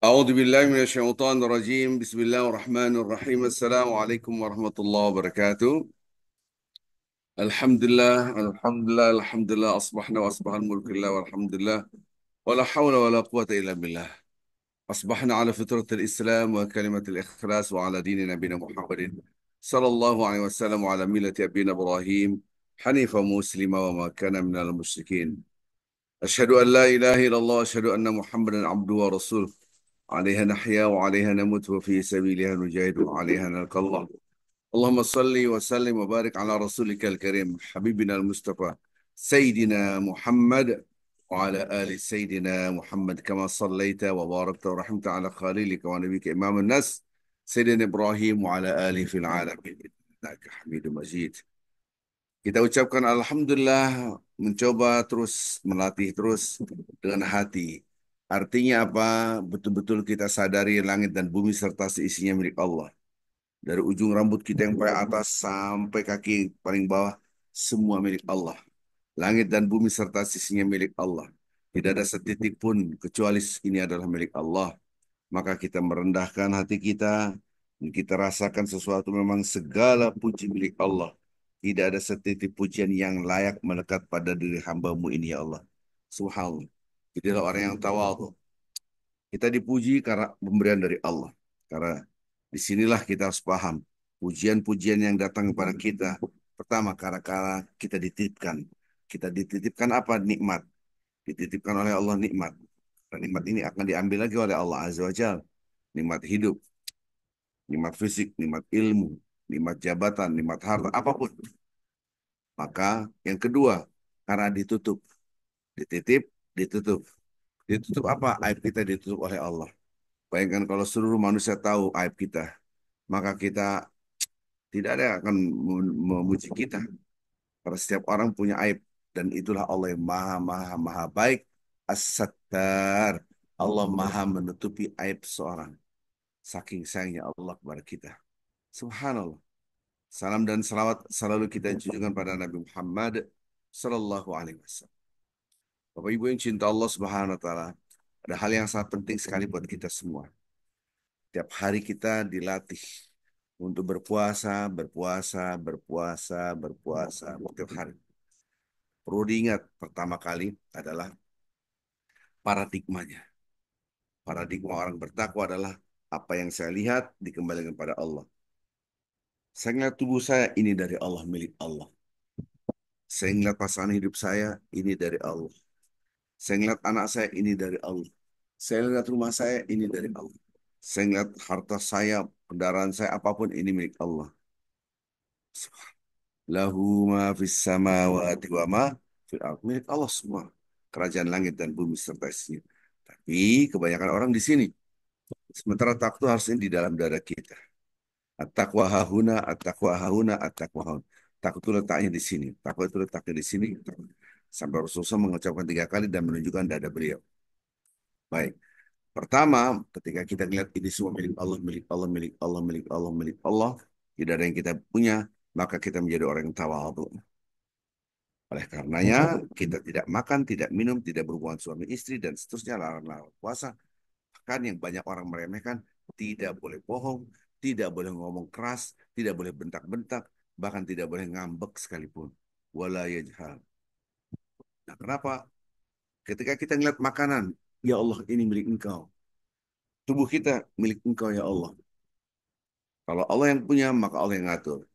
أعوذ بالله من الشيطان الرجيم بسم الله الرحمن الرحيم السلام عليكم ورحمة الله وبركاته الحمد لله أصبحنا وأصبح الملك لله والحمد لله ولا حول ولا قوة إلا بالله أصبحنا على فطرة الإسلام وكلمة الإخلاص وعلى دين نبينا محمد صلى الله عليه وسلم وعلى ملة أبينا إبراهيم حنيفا مسلما وما كان من المشركين أشهد أن لا إله إلا الله أشهد أن محمدا عبده ورسوله عليها نحيا وعليها نموت وفي سبيلها نجاهد وعليها نلقى الله اللهم صل وسلم وبارك على رسولك الكريم حبيبنا المصطفى سيدنا محمد وعلى آل سيدنا محمد كما صليت وباركت ورحمت على خليلك ونبيك إمام الناس سيدنا إبراهيم وعلى آله في العالمين إنك حميد مجيد. Kita ucapkan Alhamdulillah, mencoba terus, melatih terus dengan hati. Artinya apa? Betul-betul kita sadari langit dan bumi serta seisinya milik Allah. Dari ujung rambut kita yang paling atas sampai kaki paling bawah, semua milik Allah. Langit dan bumi serta sisinya milik Allah. Tidak ada setitik pun kecuali ini adalah milik Allah. Maka kita merendahkan hati kita, dan kita rasakan sesuatu memang segala puji milik Allah. Tidak ada setitik pujian yang layak melekat pada diri hambamu ini ya Allah. Subhanallah. Jadilah orang yang tawadu. Kita dipuji karena pemberian dari Allah. Karena disinilah kita harus paham. Pujian-pujian yang datang kepada kita. Pertama, karena kita dititipkan. Kita dititipkan apa? Nikmat. Dititipkan oleh Allah nikmat. Dan nikmat ini akan diambil lagi oleh Allah Azza wa Jalla. Nikmat hidup, nikmat fisik, nikmat ilmu, nikmat jabatan, nikmat harta, apapun. Maka yang kedua, karena ditutup, dititip, ditutup. Ditutup apa? Aib kita ditutup oleh Allah. Bayangkan kalau seluruh manusia tahu aib kita, maka kita tidak ada yang akan memuji kita. Karena setiap orang punya aib. Dan itulah Allah yang maha, maha, maha baik. As-Sattar. Allah maha menutupi aib seorang. Saking sayangnya Allah kepada kita. Subhanallah. Salam dan salawat selalu kita junjukkan pada Nabi Muhammad Sallallahu Alaihi Wasallam. Bapak Ibu yang cinta Allah Subhanahu Wa Taala, ada hal yang sangat penting sekali buat kita semua. Tiap hari kita dilatih untuk berpuasa, berpuasa, berpuasa, berpuasa setiap hari. Perlu diingat pertama kali adalah paradigmanya. Paradigma orang bertakwa adalah apa yang saya lihat dikembalikan pada Allah. Saya lihat tubuh saya ini dari Allah, milik Allah. Saya ngeliat pasangan hidup saya, ini dari Allah. Saya ngeliat anak saya, ini dari Allah. Saya ngeliat rumah saya, ini dari Allah. Saya ngeliat harta saya, kendaraan saya, apapun ini milik Allah. Lahu ma fis samawati wa ma fil ardh. Milik Allah semua. Kerajaan langit dan bumi serta isinya. Tapi kebanyakan orang di sini. Sementara takwa harusnya di dalam dada kita. At-taqwa hahuna, at-taqwa hahuna, at-taqwa hahuna. Takut itu letaknya di sini. Takut itu letaknya di sini. Sampai Rasulullah mengucapkan 3 kali dan menunjukkan dada beliau. Baik. Pertama, ketika kita melihat ini semua milik Allah, milik Allah, milik Allah, milik Allah, milik Allah, tidak ada yang kita punya, maka kita menjadi orang yang tawadhu. Oleh karenanya, kita tidak makan, tidak minum, tidak berhubungan suami istri, dan seterusnya, larang-larang puasa. Bahkan yang banyak orang meremehkan, tidak boleh bohong, tidak boleh ngomong keras, tidak boleh bentak-bentak, bahkan tidak boleh ngambek sekalipun. Wala yajhal. Nah, kenapa? Ketika kita ngeliat makanan, ya Allah ini milik Engkau. Tubuh kita milik Engkau ya Allah. Kalau Allah yang punya, maka Allah yang ngatur.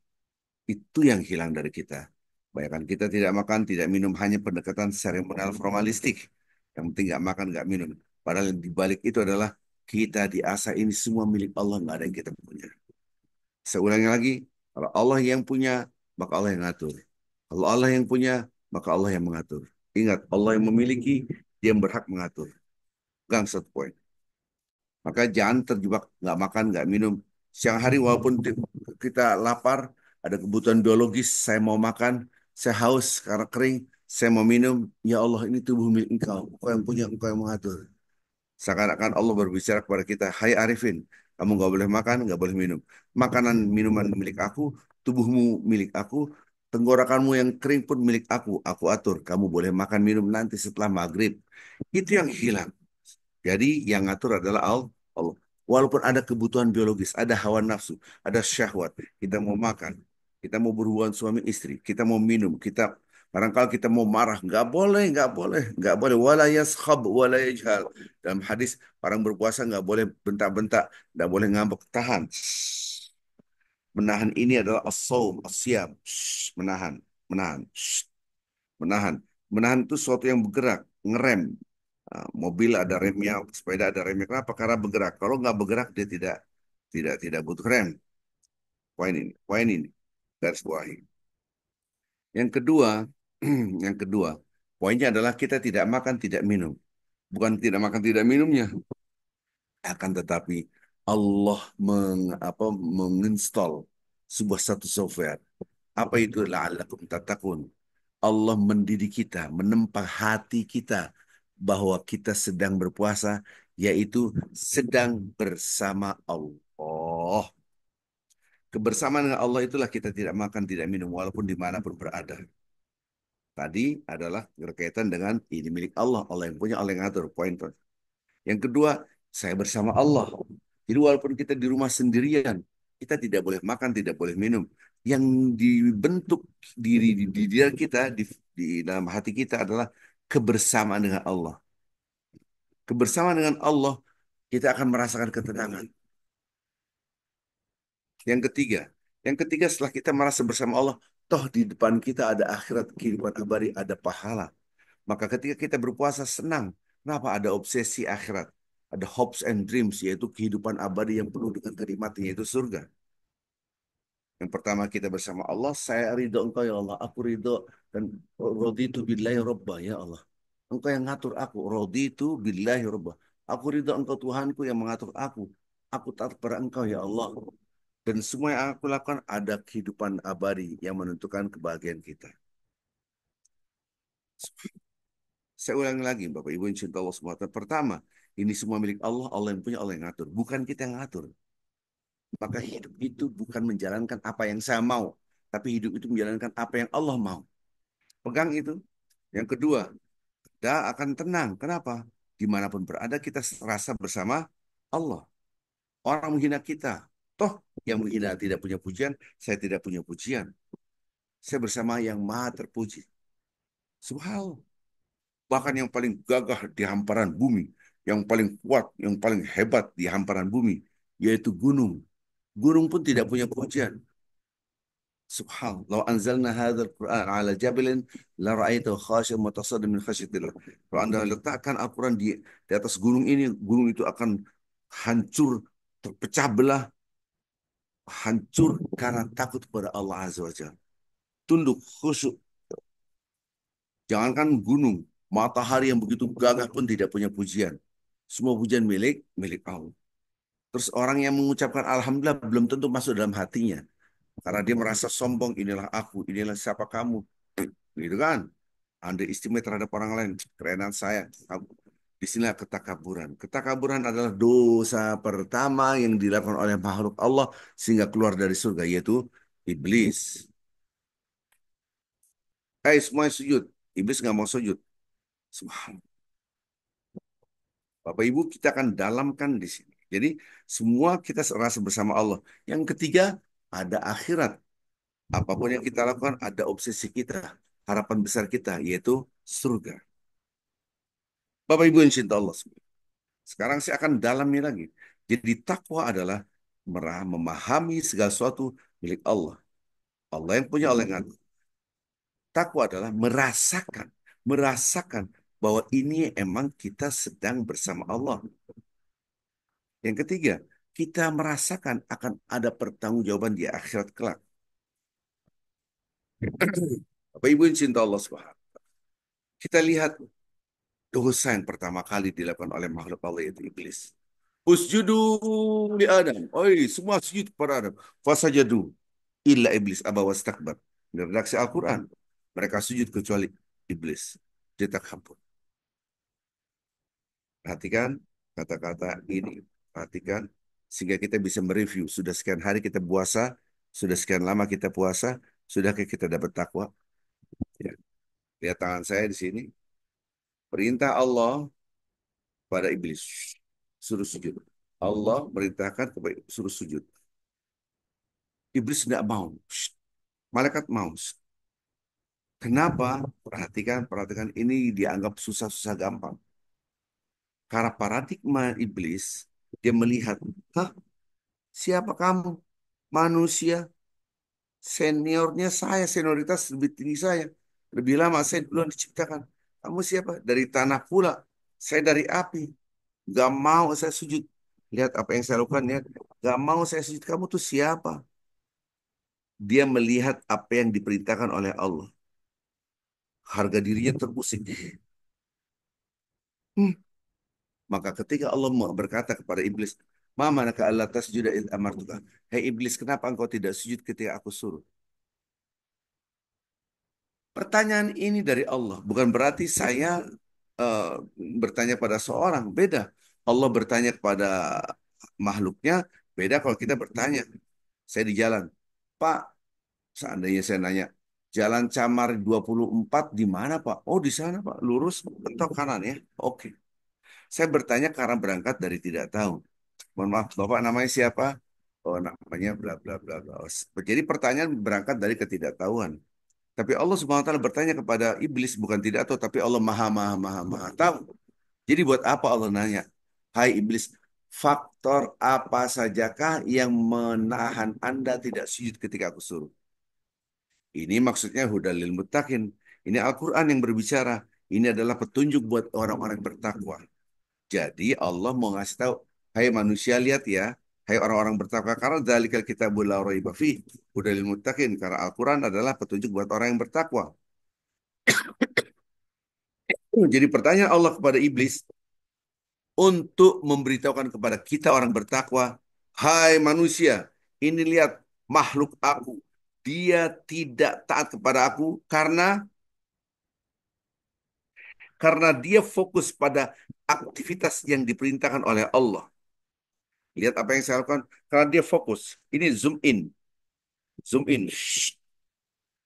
Itu yang hilang dari kita. Bayangkan kita tidak makan, tidak minum, hanya pendekatan seremonial formalistik. Yang penting nggak makan, nggak minum. Padahal yang dibalik itu adalah kita diasah ini semua milik Allah, nggak ada yang kita punya. Saya ulangi lagi, kalau Allah yang punya, maka Allah yang ngatur. Kalau Allah yang punya, maka Allah yang mengatur. Ingat, Allah yang memiliki, dia yang berhak mengatur. Gang satu poin. Maka jangan terjebak nggak makan, nggak minum. Siang hari walaupun kita lapar, ada kebutuhan biologis, saya mau makan, saya haus karena kering, saya mau minum. Ya Allah, ini tubuh milik Engkau. Engkau yang punya, Engkau yang mengatur. Seakan-akan Allah berbicara kepada kita, Hai Arifin, kamu nggak boleh makan, nggak boleh minum. Makanan, minuman milik aku, tubuhmu milik aku, tenggorokanmu yang kering pun milik aku. Aku atur, kamu boleh makan minum nanti setelah maghrib. Itu yang hilang. Jadi yang ngatur adalah Allah. Allah. Walaupun ada kebutuhan biologis, ada hawa nafsu, ada syahwat, kita mau makan, kita mau berhubungan suami istri, kita mau minum, kita barangkali kita mau marah, nggak boleh, nggak boleh, nggak boleh. Wala yaskhab, wala yajhal. Dalam hadis, orang berpuasa nggak boleh bentak-bentak, nggak boleh ngambek, tahan. Menahan ini adalah as-saum, as-siyam. Menahan, menahan, menahan. Menahan itu sesuatu yang bergerak, ngerem. Mobil ada remnya, sepeda ada remnya. Kenapa? Karena bergerak. Kalau nggak bergerak dia tidak butuh rem. Poin ini, garis bawahi. Yang kedua, yang kedua, poinnya adalah kita tidak makan, tidak minum. Bukan tidak makan, tidak minumnya, akan tetapi Allah menginstall sebuah satu software. Apa itu? La'allakum tattaqun. Allah mendidik kita, menempa hati kita bahwa kita sedang berpuasa, yaitu sedang bersama Allah. Kebersamaan dengan Allah itulah kita tidak makan, tidak minum, walaupun dimanapun berada. Tadi adalah berkaitan dengan ini milik Allah, Allah yang punya, Allah yang ngatur. Poin. Yang kedua, saya bersama Allah. Jadi walaupun kita di rumah sendirian, kita tidak boleh makan, tidak boleh minum. Yang dibentuk di diri kita, di dalam hati kita adalah kebersamaan dengan Allah. Kebersamaan dengan Allah, kita akan merasakan ketenangan. Yang ketiga, setelah kita merasa bersama Allah, toh di depan kita ada akhirat, kehidupan abadi, ada pahala. Maka ketika kita berpuasa senang. Kenapa? Ada obsesi akhirat. Ada hopes and dreams, yaitu kehidupan abadi yang penuh dengan kenikmatan, yaitu surga. Yang pertama kita bersama Allah, saya ridho engkau ya Allah, aku ridho dan raditu billahi robba ya Allah. Engkau yang ngatur aku, raditu billahi robba. Aku ridho engkau Tuhanku yang mengatur aku. Aku taat kepada engkau ya Allah. Dan semua yang aku lakukan ada kehidupan abadi yang menentukan kebahagiaan kita. Saya ulangi lagi, Bapak Ibu yang cinta Allah SWT. Pertama, ini semua milik Allah, Allah yang punya, Allah yang ngatur. Bukan kita yang ngatur. Maka hidup itu bukan menjalankan apa yang saya mau, tapi hidup itu menjalankan apa yang Allah mau. Pegang itu. Yang kedua, kita akan tenang. Kenapa? Dimanapun berada, kita rasa bersama Allah. Orang menghina kita. Toh, yang menghina tidak punya pujian, saya tidak punya pujian. Saya bersama yang maha terpuji. Subhanallah. Bahkan yang paling gagah di hamparan bumi, yang paling kuat, yang paling hebat di hamparan bumi, yaitu gunung. Gunung pun tidak punya pujian. Subhanallah, "Lau anzalna hadzal Qur'an 'ala jabalin la ra'aitahu khashi'an mutasaddian min khasyatillah." Kalau Anda letakkan Al-Quran di atas gunung ini, gunung itu akan hancur, terpecah belah, hancur karena takut kepada Allah Azza wa Jalla. Tunduk, khusyuk. Jangankan gunung, matahari yang begitu gagah pun tidak punya pujian. Semua pujian milik milik Allah. Terus orang yang mengucapkan Alhamdulillah belum tentu masuk dalam hatinya. Karena dia merasa sombong, inilah aku, inilah siapa kamu. Gitu kan? Anda istimewa terhadap orang lain. Kerenan saya. Di sinilah ketakaburan. Ketakaburan adalah dosa pertama yang dilakukan oleh makhluk Allah sehingga keluar dari surga, yaitu iblis. Semuanya sujud. Iblis nggak mau sujud. Subhanallah. Bapak Ibu, kita akan dalamkan di sini. Jadi semua kita serasa bersama Allah. Yang ketiga, ada akhirat. Apapun yang kita lakukan, ada obsesi kita, harapan besar kita, yaitu surga. Bapak Ibu yang cinta Allah semua. Sekarang saya akan dalami lagi. Jadi takwa adalah memahami segala sesuatu milik Allah. Allah yang punya, Allah yang ngatur. Takwa adalah merasakan bahwa ini emang kita sedang bersama Allah. Yang ketiga, kita merasakan akan ada pertanggungjawaban di akhirat kelak. Bapak Ibu yang cinta Allah Subhanahu. Kita lihat dosa yang pertama kali dilakukan oleh makhluk Allah yaitu iblis. Usjudu li Adam. Oi, semua sujud kepada Adam. Fasajadu illa iblis aba wastakbar. Di redaksi Al-Quran. Mereka sujud kecuali iblis. Dia takabur. Perhatikan kata-kata ini. Perhatikan sehingga kita bisa mereview. Sudah sekian hari kita puasa, sudah sekian lama kita puasa, sudahkah kita dapat takwa? Ya. Lihat tangan saya di sini. Perintah Allah pada iblis. Suruh sujud. Allah merintahkan kepada suruh sujud. Iblis tidak mau. Shh, malaikat mau. Shh. Kenapa? Perhatikan, perhatikan ini dianggap susah-susah gampang. Karena paradigma iblis, dia melihat, hah, siapa kamu? Manusia, seniornya saya, senioritas lebih tinggi saya. Lebih lama saya duluan diciptakan. Kamu siapa? Dari tanah pula. Saya dari api. Gak mau saya sujud. Lihat apa yang saya lakukan ya. Gak mau saya sujud. Kamu tuh siapa? Dia melihat apa yang diperintahkan oleh Allah. Harga dirinya terpusing. Hmm. Maka ketika Allah berkata kepada iblis, Ma manaka Allah tasjuda id amartuka. Hei iblis, kenapa engkau tidak sujud ketika aku suruh? Pertanyaan ini dari Allah. Bukan berarti saya eh, bertanya pada seorang. Beda. Allah bertanya kepada makhluknya. Beda kalau kita bertanya. Saya di jalan. Pak, seandainya saya nanya, Jalan Camar 24 di mana, Pak? Oh, di sana, Pak. Lurus, mentok kanan ya. Oke. Saya bertanya karena berangkat dari tidak tahu. Mohon maaf, Bapak namanya siapa? Oh, namanya bla bla bla bla. Jadi pertanyaan berangkat dari ketidaktahuan. Tapi Allah Subhanahu wa taala bertanya kepada iblis bukan tidak tahu, tapi Allah Maha Maha Maha Maha tahu. Jadi buat apa Allah nanya? Hai iblis, faktor apa sajakah yang menahan Anda tidak sujud ketika aku suruh? Ini maksudnya hudalil muttaqin. Ini Al-Quran yang berbicara. Ini adalah petunjuk buat orang-orang yang bertakwa. Jadi Allah mau ngasih tahu, hai manusia lihat ya, hai orang-orang bertakwa karena dzalikal kitabul la raiba fi hudalil muttaqin karena Al-Quran adalah petunjuk buat orang yang bertakwa. Jadi pertanyaan Allah kepada iblis untuk memberitahukan kepada kita orang bertakwa, hai manusia, ini lihat makhluk aku, dia tidak taat kepada aku karena dia fokus pada aktivitas yang diperintahkan oleh Allah. Lihat apa yang saya lakukan. Karena dia fokus. Ini zoom in. Zoom in. Shh.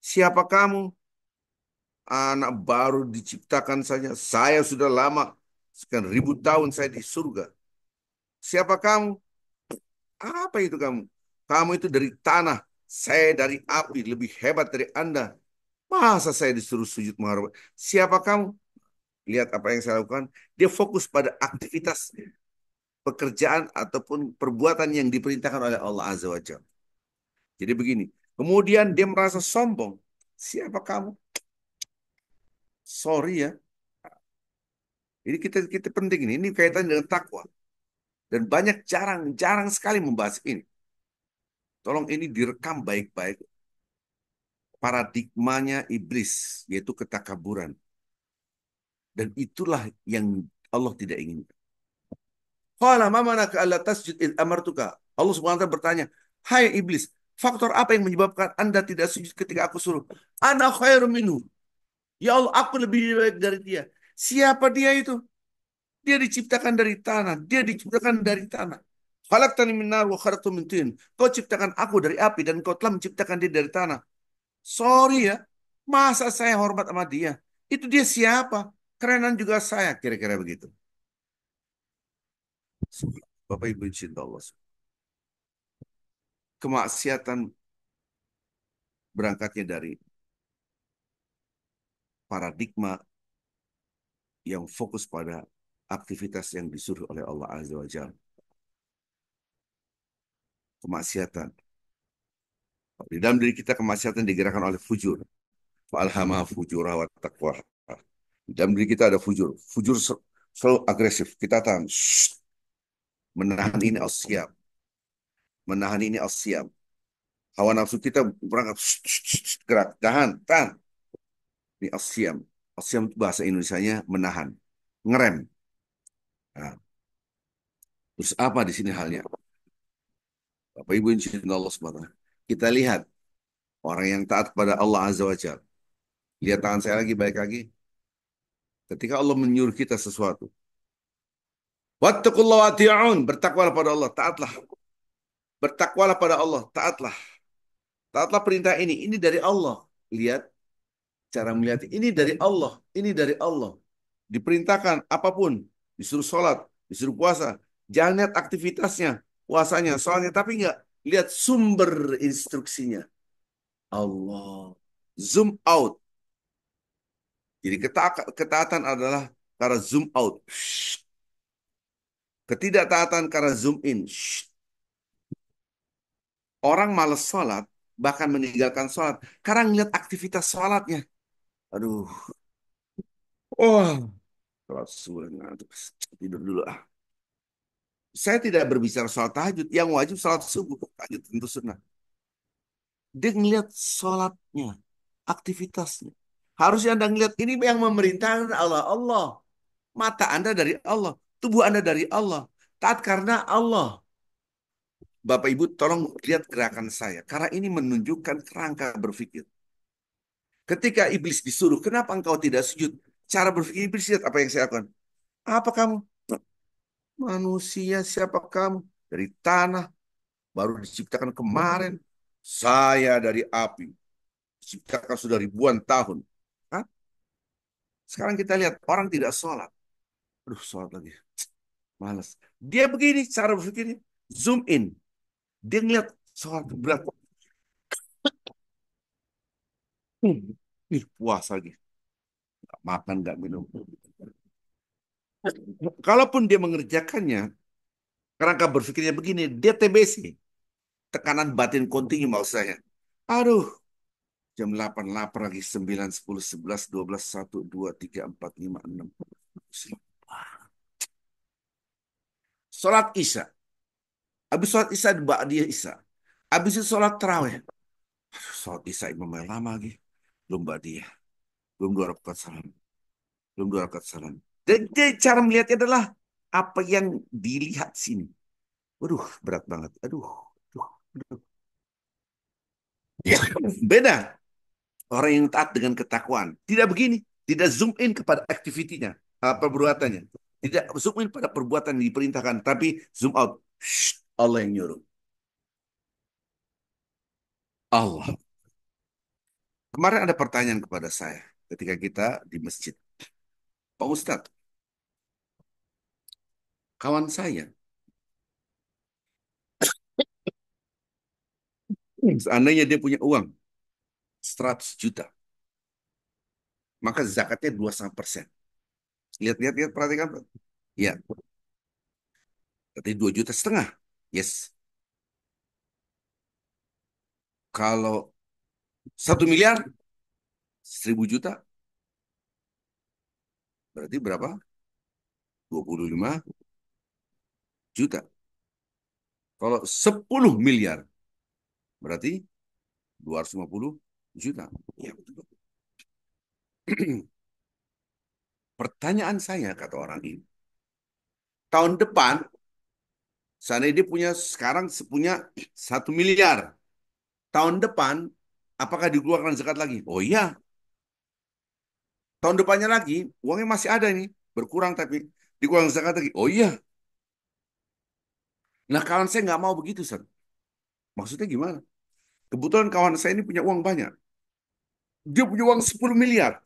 Siapa kamu? Anak baru diciptakan saja. Saya sudah lama. Sekian ribu tahun saya di surga. Siapa kamu? Apa itu kamu? Kamu itu dari tanah. Saya dari api. Lebih hebat dari Anda. Masa saya disuruh sujud menghormat? Siapa kamu? Lihat apa yang saya lakukan. Dia fokus pada aktivitas pekerjaan ataupun perbuatan yang diperintahkan oleh Allah Azza wa Jalla. Jadi begini. Kemudian dia merasa sombong. Siapa kamu? Sorry ya. Ini kita penting ini. Ini kaitan dengan takwa. Dan banyak jarang sekali membahas ini. Tolong ini direkam baik-baik. Paradigmanya iblis, yaitu ketakaburan. Dan itulah yang Allah tidak inginkan. Qala ma manaka alla tasjud id amartuka. Allah Subhanahu wa taala bertanya, "Hai iblis, faktor apa yang menyebabkan Anda tidak sujud ketika aku suruh? Ana khairum minhu. Ya Allah, aku lebih baik dari dia. Siapa dia itu? Dia diciptakan dari tanah. Dia diciptakan dari tanah. Khalaqtani min nar wa khalaqtu min tin. Kau ciptakan aku dari api dan kau telah menciptakan dia dari tanah. Sorry ya. Masa saya hormat sama dia? Itu dia siapa? Kerenan juga saya. Kira-kira begitu. Bapak Ibu cinta Allah. Kemaksiatan berangkatnya dari paradigma yang fokus pada aktivitas yang disuruh oleh Allah Azza wa Jalla. Kemaksiatan. Di dalam diri kita kemaksiatan digerakkan oleh fujur. Fa'alhamaha fujurah wa taqwa. Di dalam diri kita ada fujur. Fujur selalu agresif. Kita tahan. Shh. Menahan ini siap. Menahan ini siap. Hawa nafsu kita berangkat. Shh, shh, shh, gerak. Tahan. Tahan. Ini siap. Siap itu bahasa Indonesianya menahan. Ngerem. Nah, terus apa di sini halnya? Bapak Ibu insya Allah SWT. Kita lihat orang yang taat kepada Allah Azza wa Jalla. Lihat tangan saya lagi, baik lagi. Ketika Allah menyuruh kita sesuatu. Wattaqullaha wati'un. Bertakwalah pada Allah. Taatlah. Bertakwalah pada Allah. Taatlah. Taatlah perintah ini. Ini dari Allah. Lihat cara melihat. Ini dari Allah. Ini dari Allah. Diperintahkan apapun. Disuruh sholat. Disuruh puasa. Jangan lihat aktivitasnya, puasanya, soalnya, tapi nggak lihat sumber instruksinya. Allah. Zoom out. Jadi ketaatan adalah karena zoom out. Shh. Ketidaktaatan karena zoom in. Shh. Orang males sholat, bahkan meninggalkan sholat, karena ngeliat aktivitas sholatnya. Aduh, oh, sholat subuh ngantuk. Tidur dulu ah. Saya tidak berbicara soal tahajud. Yang wajib sholat subuh. Tahajud tentu sunnah. Dia ngeliat sholatnya, aktivitasnya. Harusnya Anda ngeliat ini yang memerintahkan Allah. Allah. Mata Anda dari Allah. Tubuh Anda dari Allah. Taat karena Allah. Bapak Ibu tolong lihat gerakan saya. Karena ini menunjukkan kerangka berpikir. Ketika iblis disuruh, kenapa engkau tidak sujud? Cara berpikir iblis, lihat apa yang saya lakukan. Apa kamu? Manusia, siapa kamu? Dari tanah, baru diciptakan kemarin. Saya dari api, diciptakan sudah ribuan tahun. Hah? Sekarang kita lihat, orang tidak sholat. Aduh, sholat lagi. Malas. Dia begini cara berpikirnya. Zoom in. Dia ngeliat sholat berat. Ih, puas lagi. Nggak makan, nggak minum. Kalaupun dia mengerjakannya, kerangka berpikirnya begini, dia TBC. Tekanan batin kontinu mau saya. Aduh, jam 8 lapar lagi, 9, 10, 11, 12, 1, 2, 3, 4, 5, 6. Sholat Isya. Habis sholat Isya, dia Isya. Habis itu sholat terawih. Sholat Isya imam yang lama lagi. Belum dia. Belum 2 rakaat salam. Belum 2 rakaat salam. Dan cara melihatnya adalah apa yang dilihat sini. Waduh, berat banget. Aduh, aduh, aduh. Ya, beda. Orang yang taat dengan ketakwaan. Tidak begini. Tidak zoom in kepada aktivitinya, perbuatannya. Tidak zoom in pada perbuatan yang diperintahkan. Tapi zoom out. Shh, Allah yang nyuruh. Allah. Kemarin ada pertanyaan kepada saya ketika kita di masjid. Pak Ustadz, kawan saya, seandainya dia punya uang 100 juta, maka zakatnya 2,5%. Lihat, lihat, lihat, perhatikan. Ya, berarti 2,5 juta. Yes. Kalau 1 miliar, 1.000 juta, berarti berapa? 25 juta. Kalau 10 miliar, berarti 250 juta. Ya, betul. Pertanyaan saya, kata orang ini, tahun depan, seandainya dia punya sekarang punya 1 miliar, tahun depan, apakah dikeluarkan zakat lagi? Oh iya, tahun depannya lagi, uangnya masih ada ini, berkurang tapi dikeluarkan zakat lagi. Oh iya, nah kawan saya nggak mau begitu, Sir. Maksudnya gimana? Kebetulan kawan saya ini punya uang banyak. Dia punya uang 10 miliar.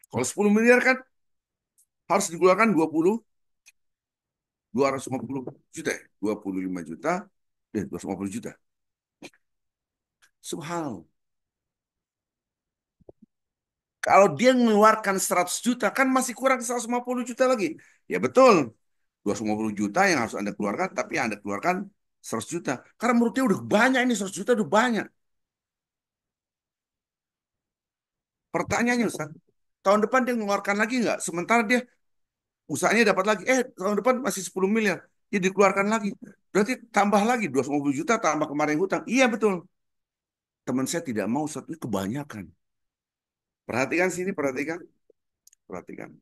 Kalau 10 miliar kan harus dikeluarkan 250 juta, 25 juta, 250 juta. Subhanallah. Kalau dia mengeluarkan 100 juta, kan masih kurang 150 juta lagi. Ya betul, 250 juta yang harus Anda keluarkan, tapi yang Anda keluarkan 100 juta. Karena menurut dia udah banyak ini, 100 juta udah banyak. Pertanyaannya Ustaz, tahun depan dia mengeluarkan lagi nggak? Sementara dia usahanya dapat lagi, tahun depan masih 10 miliar, dia dikeluarkan lagi. Berarti tambah lagi 250 juta tambah kemarin hutang. Iya betul. Teman saya tidak mau, Ustaz, ini kebanyakan. Perhatikan sini, perhatikan, perhatikan.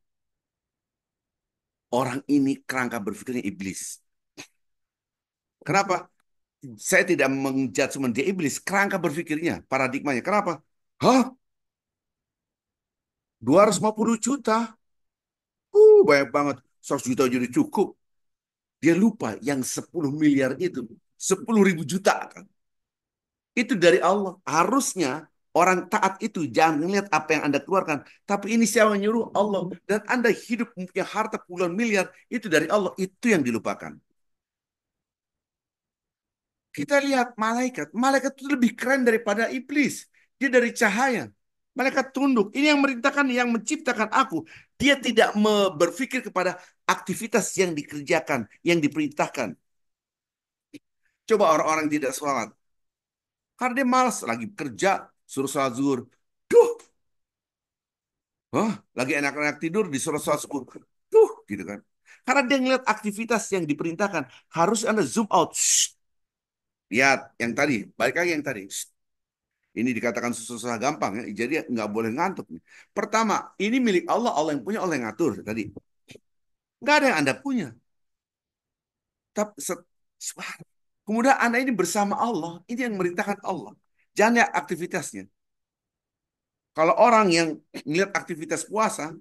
Orang ini kerangka berpikirnya iblis. Kenapa? Saya tidak menjudgment dia iblis. Kerangka berpikirnya, paradigmanya. Kenapa? Hah? 250 juta? Banyak banget. 100 juta jadi cukup. Dia lupa yang 10 miliar itu. 10.000 juta kan. Itu dari Allah. Harusnya Orang taat itu jangan melihat apa yang Anda keluarkan, tapi ini siapa yang nyuruh? Allah. Dan Anda hidup punya harta puluhan miliar, itu dari Allah. Itu yang dilupakan. Kita lihat malaikat. Malaikat itu lebih keren daripada iblis. Dia dari cahaya. Malaikat tunduk. Ini yang merintahkan, yang menciptakan aku. Dia tidak berpikir kepada aktivitas yang dikerjakan, yang diperintahkan. Coba orang-orang tidak sholat. Karena dia malas lagi kerja, suruh sholat zuhur. Duh, lagi enak-enak tidur disuruh sholat subuh. Duh, gitu kan. Karena dia ngeliat aktivitas yang diperintahkan. Harus Anda zoom out. Shh, lihat yang tadi. Balik lagi yang tadi. Shh, ini dikatakan susah-susah gampang ya. Jadi nggak boleh ngantuk. Pertama, ini milik Allah. Allah yang punya, Allah yang ngatur tadi. Nggak ada yang Anda punya. Tapi kemudian Anda ini bersama Allah. Ini yang merintahkan Allah. Jangan lihat aktivitasnya. Kalau orang yang melihat aktivitas puasa,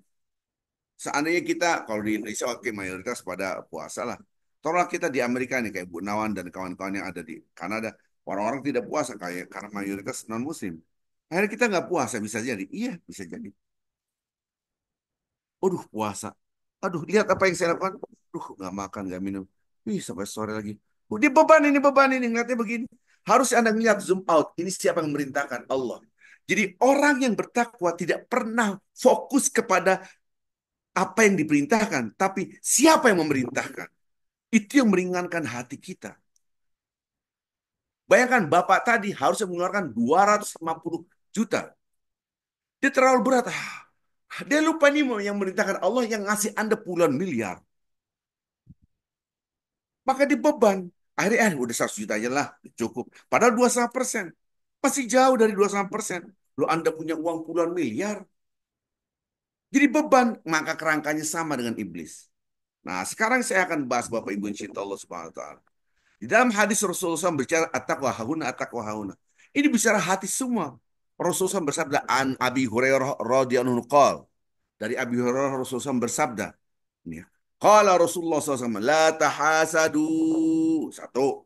seandainya kita, kalau di Indonesia oke mayoritas pada puasa lah. Taruhlah kita di Amerika nih kayak Bu Nawan dan kawan-kawan yang ada di Kanada, orang-orang tidak puasa kayak karena mayoritas non Muslim. Akhirnya kita nggak puasa bisa jadi, iya bisa jadi. Aduh puasa, aduh lihat apa yang saya lakukan, aduh nggak makan nggak minum, sampai sore lagi. Dia beban ini ngeliatnya begini. Harus Anda lihat zoom out. Ini siapa yang memerintahkan? Allah. Jadi orang yang bertakwa tidak pernah fokus kepada apa yang diperintahkan, tapi siapa yang memerintahkan. Itu yang meringankan hati kita. Bayangkan Bapak tadi harusnya mengeluarkan 250 juta. Dia terlalu berat. Dia lupa nih yang memerintahkan Allah yang ngasih Anda puluhan miliar. Maka dibeban. Akhirnya udah 100 juta aja lah. Cukup. Padahal 2,5%. Masih jauh dari 2,5%. Lo Anda punya uang puluhan miliar. Jadi beban. Maka kerangkanya sama dengan iblis. Nah sekarang saya akan bahas Bapak Ibu yang cinta Allah Subhanahu Wa Taala. Di dalam hadis Rasulullah SAW berbicara at-taqwa hahuna, at-taqwa hahuna. Ini bicara hati semua. Rasulullah SAW bersabda an Abi Hurairah radhiyallahu anhu. Dari Abi Hurairah Rasulullah SAW bersabda. Ini ya. Qala Rasulullah SAW la tahasadu. Satu.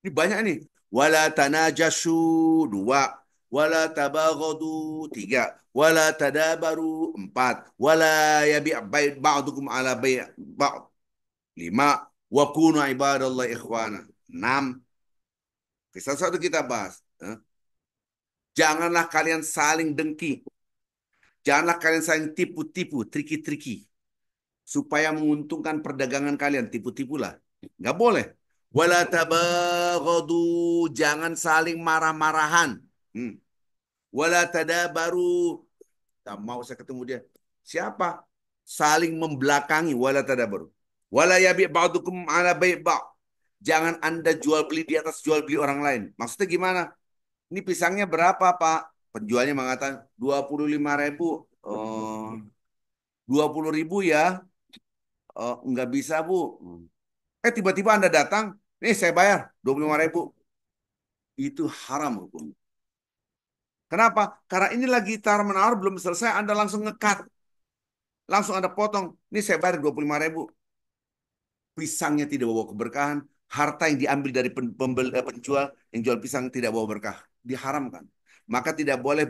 Ini banyak nih. Wala tanajashu. Dua. Wala tabaghadu. Tiga. Wala tadabaru. Empat. Wala yabi' ba'dukum ala bai' ba'd. Lima. Wa kunu ibadallah ikhwana. Enam. Satu-satu kita bahas. Janganlah kalian saling dengki. Janganlah kalian saling tipu-tipu, triki-triki. Supaya menguntungkan perdagangan kalian. Tipu-tipulah. Nggak boleh. Wala tabaghadu. Jangan saling marah-marahan. Wala tadabaru. Tak mau saya ketemu dia. Siapa? Saling membelakangi. Wala tadabaru. Wala yabi' ba'dukum ala bai' ba'. Jangan Anda jual beli di atas jual beli orang lain. Maksudnya gimana? Ini pisangnya berapa, Pak? Penjualnya mengatakan 25.000. Oh, 20.000 ya? Oh, nggak bisa, Bu. Tiba-tiba Anda datang, nih saya bayar 25.000. Itu haram hukum. Kenapa? Karena ini lagi tar menawar belum selesai, Anda langsung ngekat. Langsung Anda potong. Ini saya bayar 25.000. Pisangnya tidak bawa keberkahan. Harta yang diambil dari penjual, yang jual pisang tidak bawa berkah. Diharamkan. Maka tidak boleh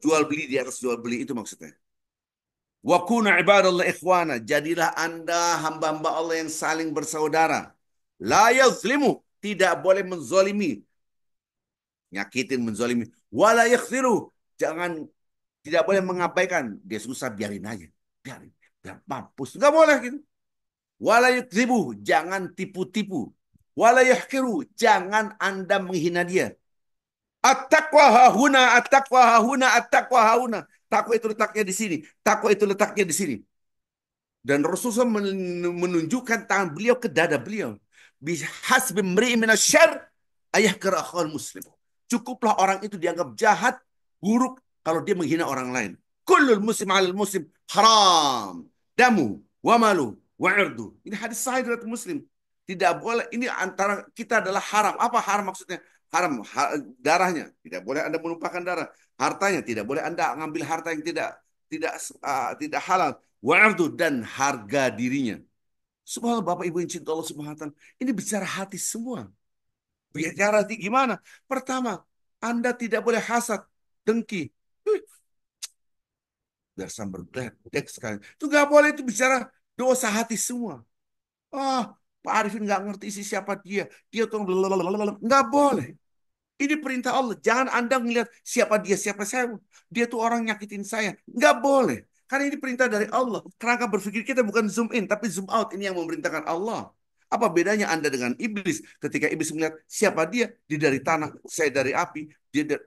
jual beli di atas jual beli itu maksudnya. Wa kunu ibadallah ikhwana. Jadilah Anda hamba-hamba Allah yang saling bersaudara. La yazlimu. Tidak boleh menzolimi. Nyakitin, menzolimi. Wala yakhziru. Jangan, tidak boleh mengabaikan. Dia susah, biarin aja. Biarin. Biar mampus. Nggak boleh gitu. Wala yakzibu. Jangan tipu-tipu. Wala yahkiru. Jangan Anda menghina dia. At-taqwa hahuna, at-taqwa hahuna, at-taqwa hahuna. Takwa itu letaknya di sini. Takwa itu letaknya di sini. Dan Rasulullah menunjukkan tangan beliau ke dada beliau. Bihasbi mri'in minasyarr ayah kira akhal muslim. Cukuplah orang itu dianggap jahat, buruk kalau dia menghina orang lain. Kullul muslim 'alal muslim haram. Damu wa malu wa irdu. Ini hadis sahih dari Muslim. Tidak boleh, ini antara kita adalah haram. Apa haram maksudnya? Haram darahnya. Tidak boleh Anda menumpahkan darah. Hartanya tidak boleh Anda ngambil harta yang tidak halal. Wa'ardu dan harga dirinya. Subhanallah Bapak Ibu yang cinta Allah Subhanahu wa taala. Ini bicara hati semua. Bicara gimana? Pertama, Anda tidak boleh hasad, dengki. Wih, biar sambar sekali. Itu nggak boleh, itu bicara dosa hati semua. Ah, Pak Arifin nggak ngerti isi siapa dia. Dia tuh nggak boleh. Ini perintah Allah. Jangan Anda melihat siapa dia, siapa saya. Dia tuh orang nyakitin saya. Nggak boleh. Karena ini perintah dari Allah. Kerangka berpikir kita bukan zoom in, tapi zoom out. Ini yang memerintahkan Allah. Apa bedanya Anda dengan iblis? Ketika iblis melihat siapa dia, dia dari tanah, saya dari api,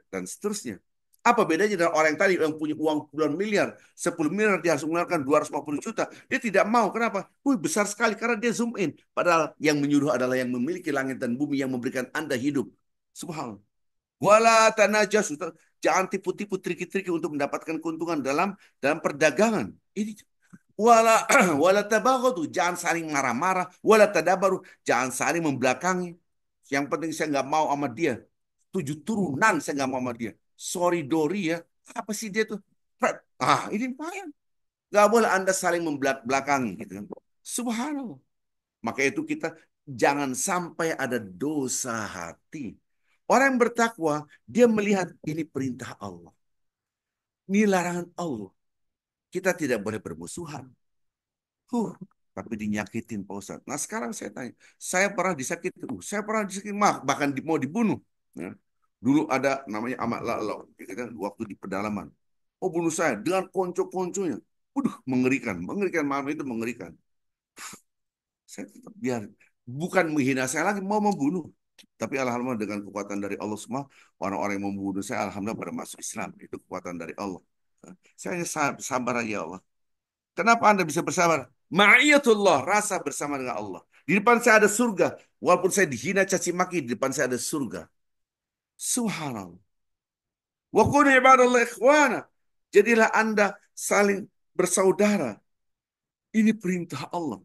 dan seterusnya. Apa bedanya dengan orang yang tadi yang punya uang puluhan miliar, 10 miliar, dia harus mengeluarkan 250 juta. Dia tidak mau. Kenapa? Wih, besar sekali karena dia zoom in. Padahal yang menyuruh adalah yang memiliki langit dan bumi yang memberikan Anda hidup. Subhanallah. Wala tanajasu. Jangan tipu-tipu triki-triki untuk mendapatkan keuntungan dalam dalam perdagangan. Ini wala wala tabaghadu, jangan saling marah-marah, wala tadabaru, jangan saling membelakangi. Yang penting saya nggak mau sama dia. 7 turunan saya nggak mau sama dia. Sorry Dori ya. Apa sih dia tuh? Ini bahaya. Nggak boleh Anda saling membelakangi gitu kan. Subhanallah. Maka itu kita jangan sampai ada dosa hati. Orang yang bertakwa, dia melihat ini perintah Allah. Ini larangan Allah. Kita tidak boleh bermusuhan. Huh, tapi dinyakitin Pak Ustadz. Nah sekarang saya tanya, saya pernah disakiti, saya pernah disakiti, bahkan mau dibunuh. Ya. Dulu ada namanya Ahmad Lalau, gitu kan, waktu di pedalaman. Oh bunuh saya dengan konco-konconya. Waduh, mengerikan, mengerikan, malam itu mengerikan. Saya tetap biar bukan menghina saya lagi, mau membunuh. Tapi alhamdulillah dengan kekuatan dari Allah semua, orang-orang yang membunuh saya alhamdulillah pada masuk Islam. Itu kekuatan dari Allah. Saya hanya sabar aja ya Allah. Kenapa Anda bisa bersabar? Ma'iyatullah, rasa bersama dengan Allah. Di depan saya ada surga. Walaupun saya dihina caci maki, di depan saya ada surga. Subhanallah. Wa kunu ibadallah ikhwana. Jadilah Anda saling bersaudara. Ini perintah Allah.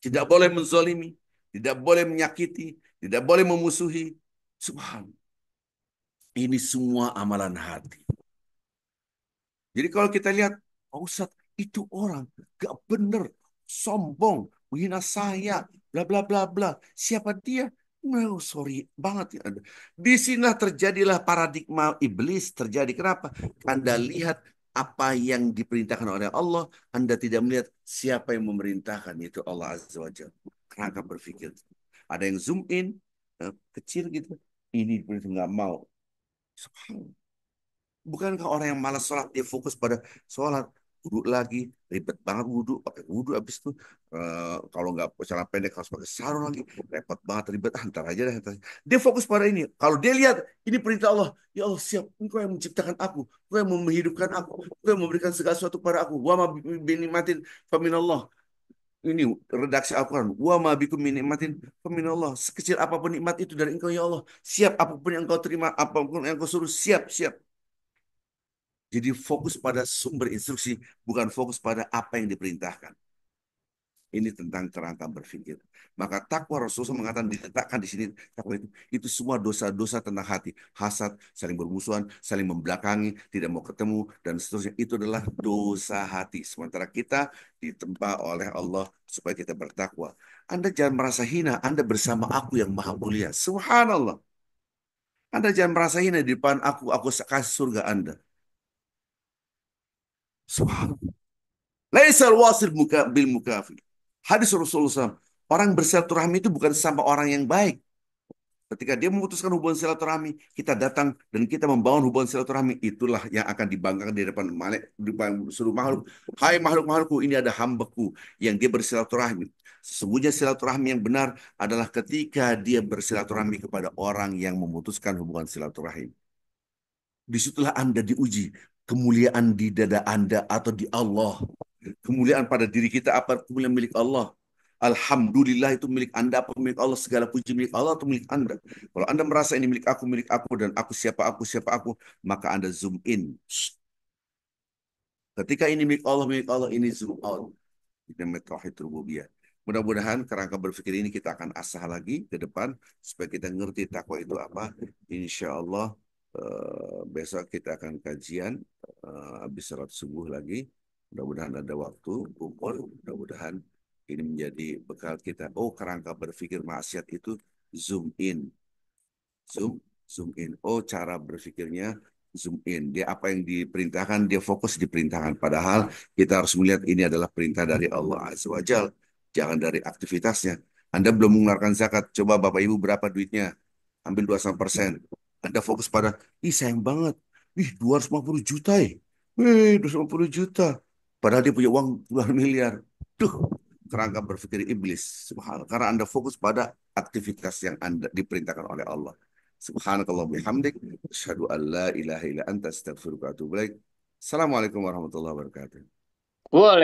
Tidak boleh menzolimi, tidak boleh menyakiti, tidak boleh memusuhi. Subhanallah. Ini semua amalan hati. Jadi kalau kita lihat, Pak Ustadz, itu orang gak bener, sombong, menghina saya, bla bla bla bla. Siapa dia? No, sorry banget ya. Di sinilah terjadilah paradigma iblis terjadi. Kenapa? Anda lihat apa yang diperintahkan oleh Allah, Anda tidak melihat siapa yang memerintahkan, itu Allah Azza wa Jalla. Kerangka berpikir. Ada yang zoom in, kecil gitu. Ini benar nggak mau. Subhanallah. Bukankah orang yang malas sholat dia fokus pada sholat, wudhu lagi, ribet banget wudhu, pakai wudhu habis itu kalau nggak celana pendek harus pakai sarung lagi, repot banget ribet, ntar aja deh. Dia fokus pada ini. Kalau dia lihat ini perintah Allah, ya Allah siap, Engkau yang menciptakan aku, Engkau yang menghidupkan aku, Engkau yang memberikan segala sesuatu pada aku. Wa ma binimatin faminallah. Ini redaksi Al-Quran. Wa ma bikum min nikmatin faminallah. Sekecil apapun nikmat itu dari Engkau ya Allah. Siap apapun yang Engkau terima, apapun yang Engkau suruh, siap, siap. Jadi fokus pada sumber instruksi, bukan fokus pada apa yang diperintahkan. Ini tentang kerangka berpikir. Maka takwa Rasulullah mengatakan diletakkan di sini takwa itu semua dosa-dosa tentang hati, hasad, saling bermusuhan, saling membelakangi, tidak mau ketemu dan seterusnya. Itu adalah dosa hati. Sementara kita ditempa oleh Allah supaya kita bertakwa. Anda jangan merasa hina, Anda bersama aku yang maha mulia. Subhanallah. Anda jangan merasa hina di depan aku kasih surga Anda. Subhanallah. Laisal wasil bil mukafir. Hadis Rasulullah SAW. Orang bersilaturahmi itu bukan sama orang yang baik. Ketika dia memutuskan hubungan silaturahmi, kita datang dan kita membangun hubungan silaturahmi. Itulah yang akan dibanggakan di depan di depan seluruh makhluk. Hai makhluk-makhlukku, ini ada hambaku yang dia bersilaturahmi. Sesungguhnya silaturahmi yang benar adalah ketika dia bersilaturahmi kepada orang yang memutuskan hubungan silaturahmi. Disitulah Anda diuji. Kemuliaan di dada Anda atau di Allah. Kemuliaan pada diri kita apa kemuliaan milik Allah? Alhamdulillah itu milik Anda apa milik Allah? Segala puji milik Allah atau milik Anda? Kalau Anda merasa ini milik aku dan siapa aku, maka Anda zoom in. Ketika ini milik Allah, ini zoom out. Ini namanya tauhid rububiyah. Mudah-mudahan kerangka berpikir ini kita akan asah lagi ke depan supaya kita ngerti takwa itu apa. Insya Allah besok kita akan kajian habis sholat subuh lagi. Mudah-mudahan ada waktu kumpul. Mudah-mudahan ini menjadi bekal kita. Oh, kerangka berpikir maksiat itu zoom in. Zoom, zoom in. Oh, cara berpikirnya zoom in. Dia apa yang diperintahkan, dia fokus di perintahan. Padahal kita harus melihat ini adalah perintah dari Allah Azza wa Jal. Jangan dari aktivitasnya. Anda belum mengeluarkan zakat. Coba Bapak Ibu berapa duitnya? Ambil 2% Anda fokus pada, ih sayang banget. Ih 250 juta ya. 250 juta. Padahal dia punya uang puluhan miliar. Duh, kerangka berpikir iblis. Subhanallah. Karena Anda fokus pada aktivitas yang Anda diperintahkan oleh Allah. Subhanakallah bihamdik. Asyhadu an la ilaha illa anta astaghfiruka wa atubu ilaik. Assalamualaikum warahmatullahi wabarakatuh. Boleh.